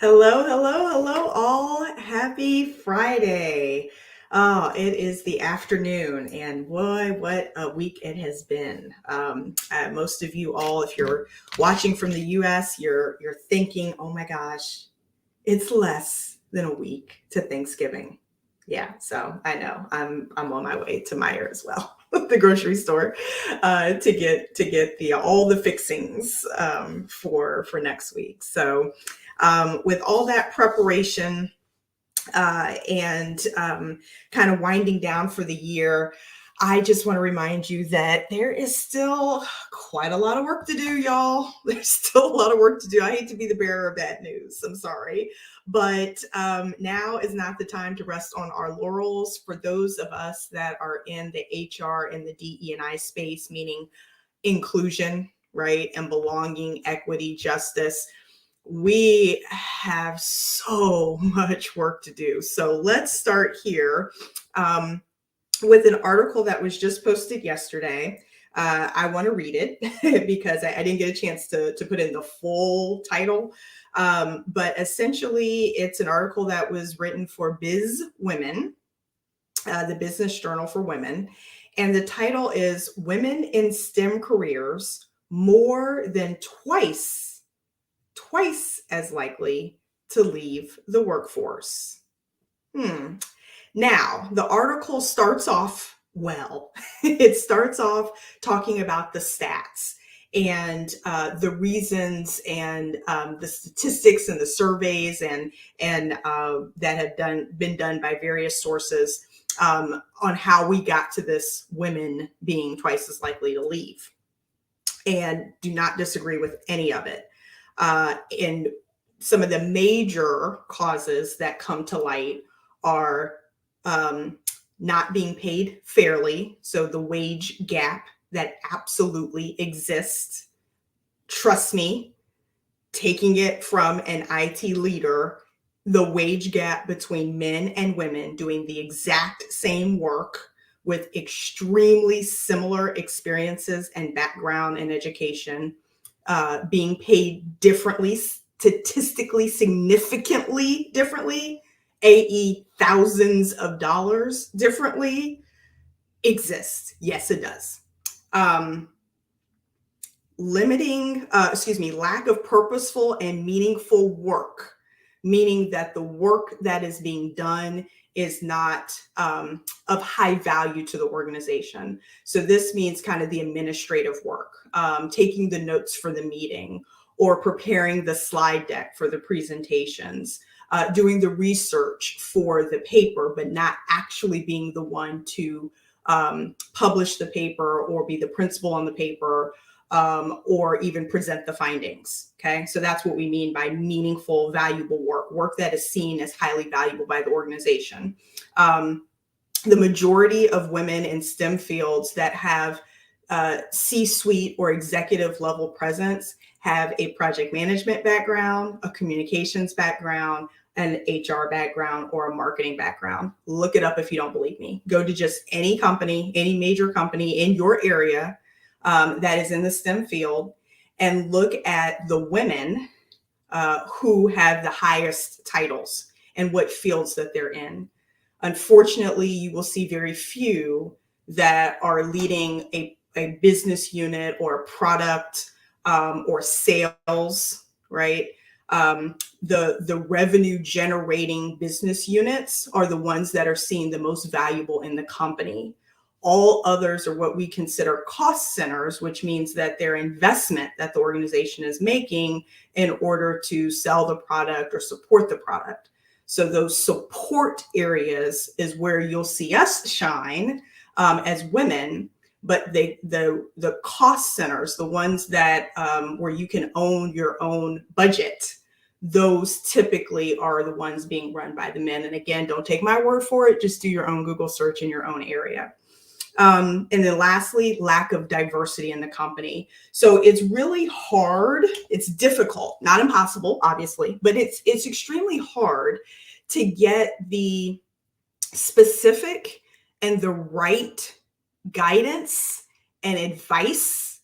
Hello, hello, hello, all. Happy Friday. Oh, it is the afternoon, and boy, what a week it has been. Most of you all, if you're watching from the US, you're thinking, oh my gosh, it's less than a week to Thanksgiving. Yeah, so I know I'm on my way to Meyer as well, the grocery store, to get the all the fixings for next week. So with all that preparation and kind of winding down for the year, I just want to remind you that there is still quite a lot of work to do, y'all. There's still a lot of work to do. I hate to be the bearer of bad news. I'm sorry. But now is not the time to rest on our laurels. For those of us that are in the HR and the DE&I space, meaning inclusion, right, and belonging, equity, justice, we have so much work to do. So let's start here with an article that was just posted yesterday. I want to read it because I didn't get a chance to put in the full title. But essentially, it's an article that was written for BizWomen, the business journal for women. And the title is Women in STEM Careers More Than Twice as likely to leave the workforce. Now, the article starts off well. It starts off talking about the stats and the reasons and the statistics and the surveys and that have been done by various sources on how we got to this women being twice as likely to leave. And do not disagree with any of it. And some of the major causes that come to light are not being paid fairly. So the wage gap that absolutely exists. Trust me, taking it from an IT leader, the wage gap between men and women doing the exact same work with extremely similar experiences and background and education, being paid differently, statistically significantly differently, i.e., thousands of dollars differently, exists. Yes, it does. Lack of purposeful and meaningful work, meaning that the work that is being done is not of high value to the organization. So this means kind of the administrative work, taking the notes for the meeting or preparing the slide deck for the presentations, doing the research for the paper, but not actually being the one to publish the paper or be the principal on the paper, or even present the findings. Okay, so that's what we mean by meaningful, valuable work that is seen as highly valuable by the organization. The majority of women in STEM fields that have C-suite or executive level presence have a project management background, a communications background, an HR background, or a marketing background. Look it up if you don't believe me. Go to just any company, any major company in your area that is in the STEM field and look at the women who have the highest titles and what fields that they're in. Unfortunately, you will see very few that are leading a business unit or a product or sales, right? The revenue generating business units are the ones that are seen the most valuable in the company. All others are what we consider cost centers, which means that their investment that the organization is making in order to sell the product or support the product. So those support areas is where you'll see us shine as women, but the cost centers, the ones that where you can own your own budget, those typically are the ones being run by the men. And again, don't take my word for it, just do your own Google search in your own area. And then lastly, lack of diversity in the company. So it's really hard. It's difficult, not impossible, obviously, but it's extremely hard to get the specific and the right guidance and advice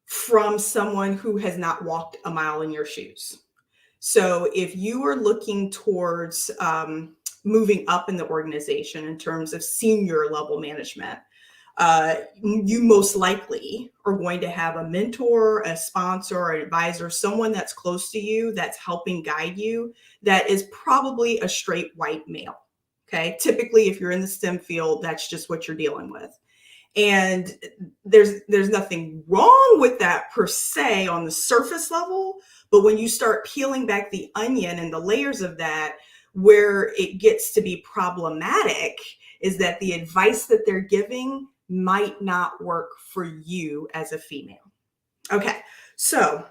from someone who has not walked a mile in your shoes. So if you are looking towards moving up in the organization in terms of senior level management, you most likely are going to have a mentor, a sponsor, or an advisor, someone that's close to you that's helping guide you, that is probably a straight white male. Okay. Typically, if you're in the STEM field, that's just what you're dealing with. And there's nothing wrong with that per se on the surface level, but when you start peeling back the onion and the layers of that, where it gets to be problematic is that the advice that they're giving might not work for you as a female. Okay, so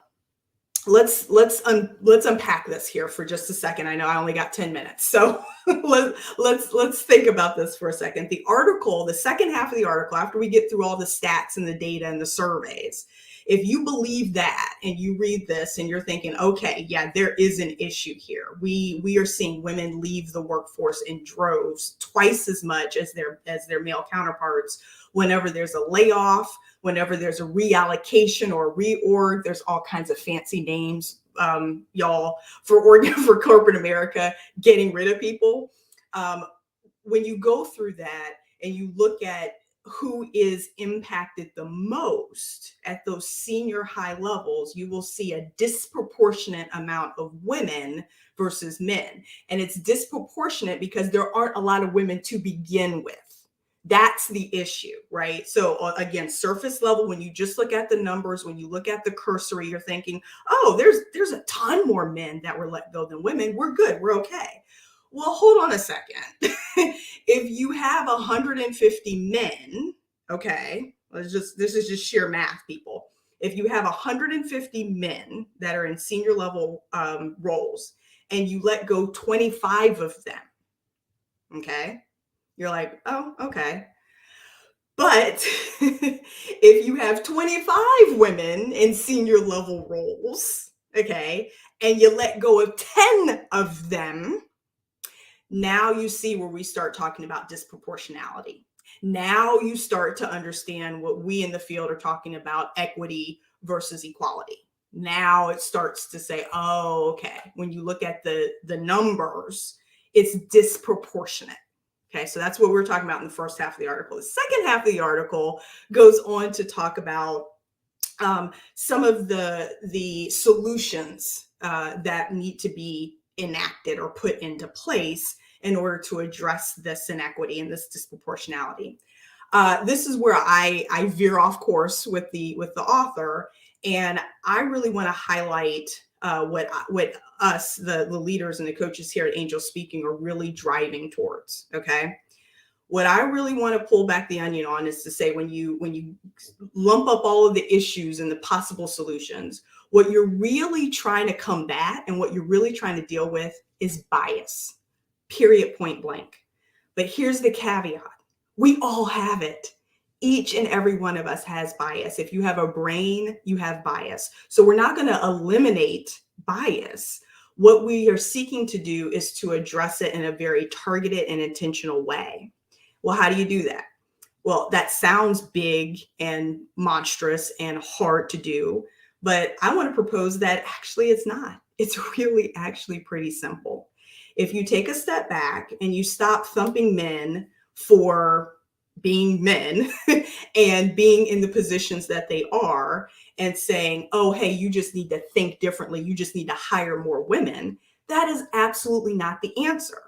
let's unpack this here for just a second. I know I only got 10 minutes, so let's think about this for a second. The article, the second half of the article, after we get through all the stats and the data and the surveys, if you believe that and you read this and you're thinking, okay, yeah, there is an issue here. We are seeing women leave the workforce in droves, twice as much as their male counterparts. Whenever there's a layoff, whenever there's a reallocation or a reorg, there's all kinds of fancy names, y'all, for corporate America getting rid of people. When you go through that and you look at who is impacted the most at those senior high levels, you will see a disproportionate amount of women versus men. And it's disproportionate because there aren't a lot of women to begin with. That's the issue, right? So again, surface level, when you just look at the numbers, when you look at the cursory, you're thinking, oh, there's a ton more men that were let go than women. We're good. We're okay. Well, hold on a second. If you have 150 men, okay, this is just sheer math, people. If you have 150 men that are in senior level roles and you let go 25 of them, okay, you're like, oh, okay. But if you have 25 women in senior level roles, okay, and you let go of 10 of them, now you see where we start talking about disproportionality. Now you start to understand what we in the field are talking about, equity versus equality. Now it starts to say, oh, okay, when you look at the numbers, it's disproportionate. Okay, so that's what we're talking about in the first half of the article. The second half of the article goes on to talk about some of the solutions that need to be enacted or put into place in order to address this inequity and this disproportionality. This is where I veer off course with the author, and I really want to highlight what us, the leaders and the coaches here at Angel Speaking, are really driving towards. Okay. What I really want to pull back the onion on is to say, when you lump up all of the issues and the possible solutions, what you're really trying to combat and what you're really trying to deal with is bias, period, point blank. But here's the caveat. We all have it. Each and every one of us has bias. If you have a brain, you have bias. So we're not going to eliminate bias. What we are seeking to do is to address it in a very targeted and intentional way. Well, how do you do that? Well, that sounds big and monstrous and hard to do, but I want to propose that actually it's not. It's really actually pretty simple. If you take a step back and you stop thumping men for being men and being in the positions that they are and saying, oh, hey, you just need to think differently. You just need to hire more women. That is absolutely not the answer.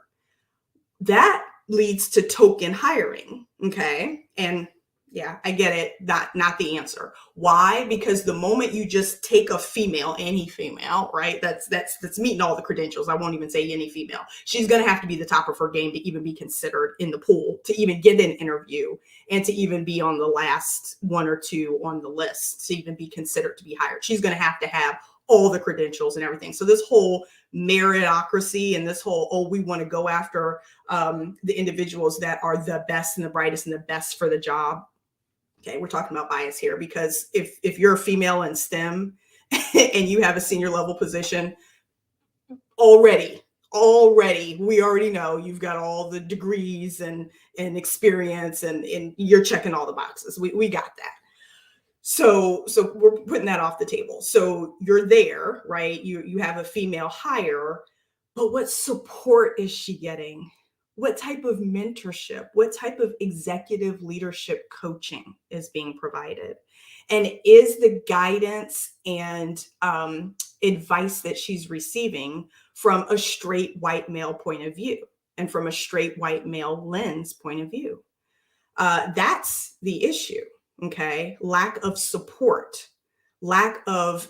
That leads to token hiring. Okay. And yeah, I get it. Not the answer. Why? Because the moment you just take a female, any female, right? That's meeting all the credentials. I won't even say any female. She's going to have to be the top of her game to even be considered in the pool, to even get an interview, and to even be on the last one or two on the list, to even be considered to be hired. She's going to have all the credentials and everything. So this whole meritocracy and this whole, oh, we want to go after the individuals that are the best and the brightest and the best for the job. Okay, we're talking about bias here, because if you're a female in STEM and you have a senior level position, already we already know you've got all the degrees and experience and you're checking all the boxes. We got that. So we're putting that off the table. So you're there, right? You have a female hire, but what support is she getting? What type of mentorship? What type of executive leadership coaching is being provided? And is the guidance and advice that she's receiving from a straight white male point of view and from a straight white male lens point of view? That's the issue. Okay. Lack of support, lack of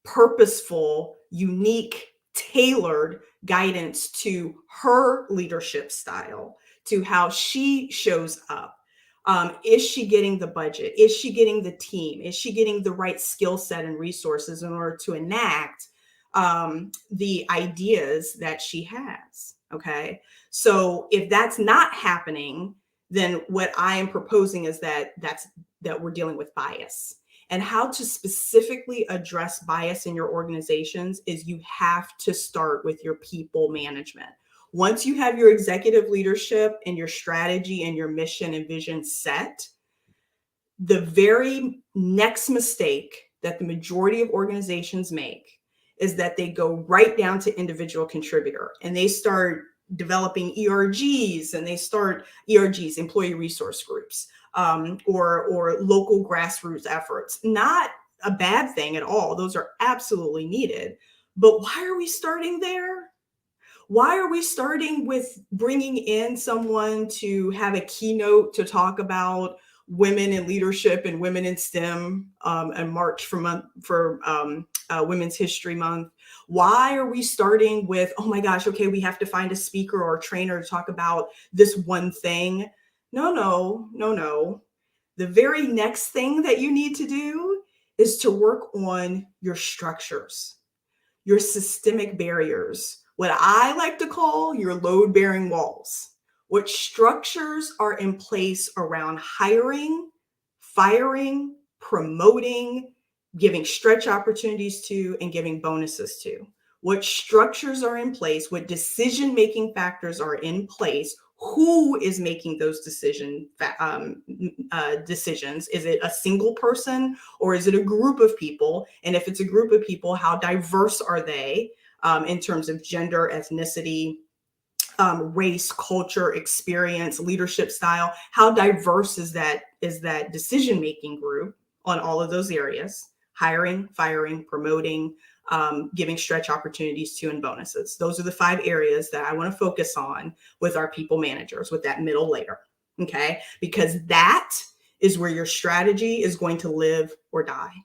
purposeful, unique, tailored guidance to her leadership style, to how she shows up. Is she getting the budget? Is she getting the team? Is she getting the right skill set and resources in order to enact the ideas that she has? Okay. So if that's not happening, then what I am proposing is that we're dealing with bias. And how to specifically address bias in your organizations is you have to start with your people management. Once you have your executive leadership and your strategy and your mission and vision set, the very next mistake that the majority of organizations make is that they go right down to individual contributor and they start developing ERGs, and they start ERGs, employee resource groups, or local grassroots efforts. Not a bad thing at all. Those are absolutely needed. But why are we starting there? Why are we starting with bringing in someone to have a keynote to talk about women in leadership and women in STEM, and March for Women's History Month? Why are we starting with, oh my gosh, okay, we have to find a speaker or a trainer to talk about this one thing? No, no, no, no. The very next thing that you need to do is to work on your structures, your systemic barriers, what I like to call your load bearing walls. What structures are in place around hiring, firing, promoting, giving stretch opportunities to, and giving bonuses to? What structures are in place? What decision making factors are in place? Who is making those decisions? Is it a single person or is it a group of people? And if it's a group of people, how diverse are they in terms of gender, ethnicity, race, culture, experience, leadership style? How diverse is that decision making group on all of those areas? Hiring, firing, promoting, giving stretch opportunities to, and bonuses. Those are the 5 areas that I want to focus on with our people managers, with that middle layer. Okay, because that is where your strategy is going to live or die.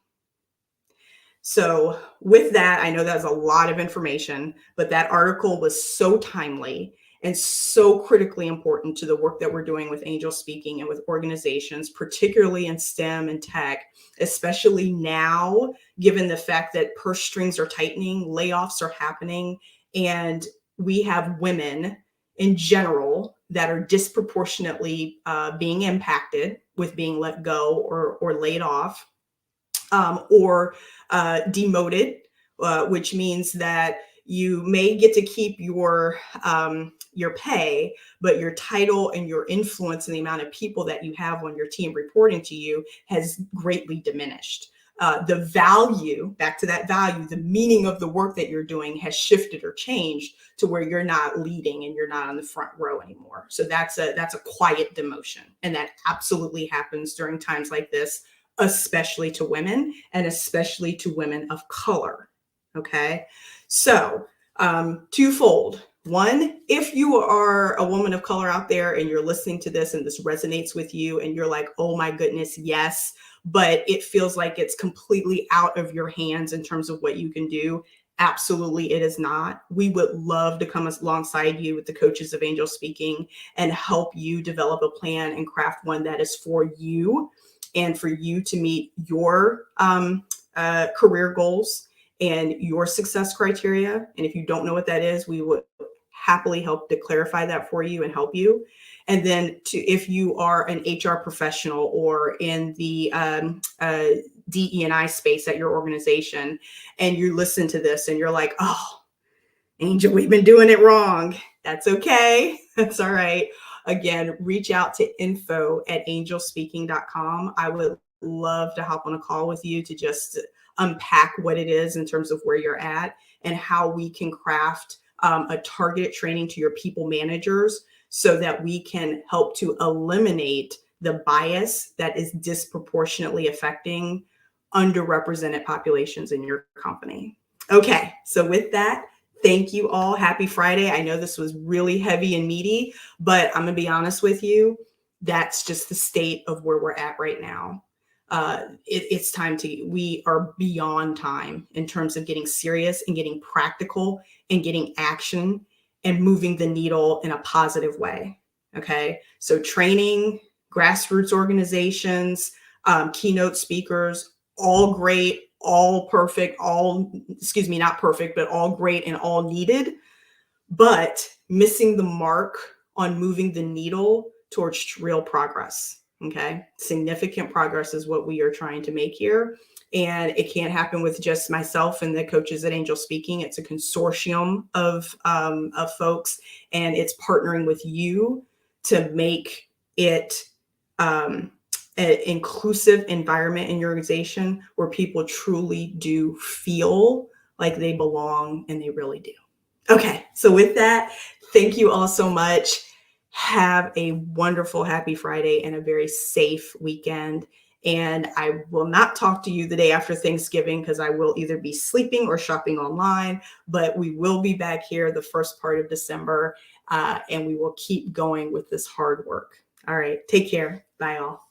So with that, I know that's a lot of information, but that article was so timely and so critically important to the work that we're doing with Angel Speaking and with organizations, particularly in STEM and tech, especially now, given the fact that purse strings are tightening, layoffs are happening, and we have women in general that are disproportionately being impacted with being let go or laid off, or demoted, which means that you may get to keep your pay, but your title and your influence and the amount of people that you have on your team reporting to you has greatly diminished. The value, back to that value, the meaning of the work that you're doing has shifted or changed to where you're not leading and you're not on the front row anymore. So that's a quiet demotion, and that absolutely happens during times like this, especially to women and especially to women of color. Okay. So, twofold. One, if you are a woman of color out there and you're listening to this and this resonates with you and you're like, oh my goodness, yes, but it feels like it's completely out of your hands in terms of what you can do. Absolutely, it is not. We would love to come alongside you with the coaches of Angel Speaking and help you develop a plan and craft one that is for you and for you to meet your career goals and your success criteria. And if you don't know what that is, we would happily help to clarify that for you and help you. And then if you are an HR professional or in the DE&I space at your organization, and you listen to this and you're like, oh, Angel, we've been doing it wrong. That's okay. That's all right. Again, reach out to info@angelspeaking.com. I would love to hop on a call with you to just unpack what it is in terms of where you're at and how we can craft a targeted training to your people managers so that we can help to eliminate the bias that is disproportionately affecting underrepresented populations in your company. Okay, so with that, thank you all. Happy Friday. I know this was really heavy and meaty, but I'm going to be honest with you. That's just the state of where we're at right now. It's time we are beyond time in terms of getting serious and getting practical and getting action and moving the needle in a positive way. Okay. So training, grassroots organizations, keynote speakers, all great, all perfect, not perfect, but all great and all needed, but missing the mark on moving the needle towards real progress. Okay. Significant progress is what we are trying to make here. And it can't happen with just myself and the coaches at Angel Speaking. It's a consortium of folks, and it's partnering with you to make it an inclusive environment in your organization where people truly do feel like they belong, and they really do. Okay, so with that, thank you all so much. Have a wonderful, happy Friday and a very safe weekend. And I will not talk to you the day after Thanksgiving because I will either be sleeping or shopping online, but we will be back here the first part of December, and we will keep going with this hard work. All right, take care. Bye all.